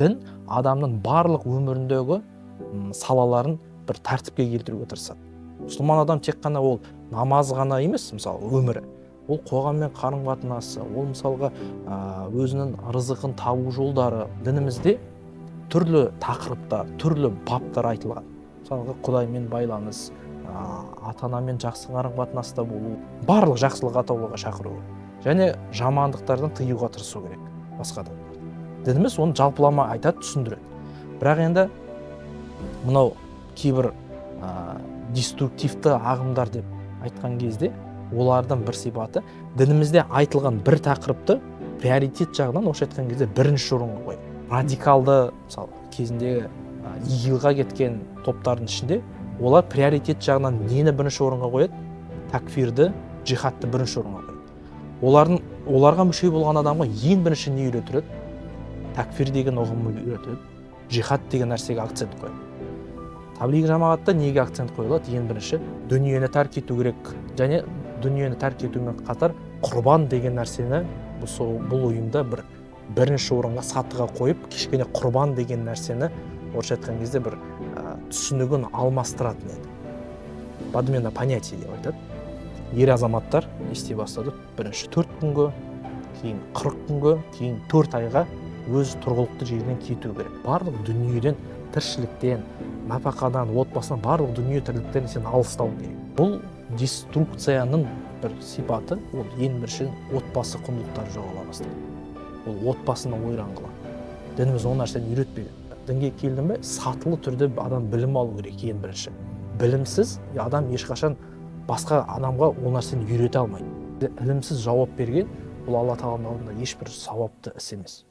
дін адамның барлық өміріндегі салаларын бір тәртіпке келтіруге тырысады. Мұсылман адам тек қана ол намаз ғана емес, мысалы өмірі, ол қоғаммен қарым-қатынасы, ол мысалға өзінің рызығын табу жолдары. Дінімізде түрлі тақырыптар, түрлі баптар айтылған. Мысалға Құдаймен байланыс, ата-анамен жақсы қарым-қатынаста болу, барлық жақсылық атаулыға шақыру және жамандықтардан тыюға тырысу керек басқа да. Дініміз оны жалпылама айтады, түсіндіреді. Бірақ енді мынау кейбір деструктивті ағымдар деп айтқан кезде олардың бір сипаты дінімізде айтылған бір тақырыпты приоритет жағынан орысша айтқан кезде бірінші орынға қойды. Радикалды, мысалы, кезіндегі игилға кеткен топтардың ішінде олар приоритет жағынан нені бірінші орынға қояды? Такфирді, джихадты бірінші орынға қояды. Оларға мүше болған адамға ең бірінші не үйретіледі? Такфир деген ұғымы үйретіледі, джихад деген нәрсеге акцент қойылады. Таблиғ жамағатта неге акцент қойылады? Ең бірінші дүниені тәрк ету керек, және дүниені тәрк етумен қатар құрбан деген нәрсені бұл ұйымда бірінші орынға сатыға қойып, кішкене құрбан деген нәрсені орысша айтқан кезде бір түсінігін алмастыратын еді. Подмена понятий деп айтады. Ер азаматтар ести бастады. Бірінші 4 күнге, кейін 40 күнге, кейін 4 айға өз тұрғылықты жерінен кету керек. Барлық дүниеден, тіршіліктен, напақадан, отбасынан, барлық дүние тірліктен сен алыстау керек. Бұл деструкцияның бір сипаты, ол ең бірінші отбасы құндылықтары жоғала бастайды. Ол отбасына ойран қылады. Дініміз ол нәрсені үйретпеген. Дінге келдің бе, сатылы түрде адам білім алу керек ең бірінші. Білімсіз адам ешқашан басқа адамға ол нәрсені үйрете алмайды. Ілімсіз жауап берген, бұл Алла тағаланың алдында ешбір сауапты іс емес.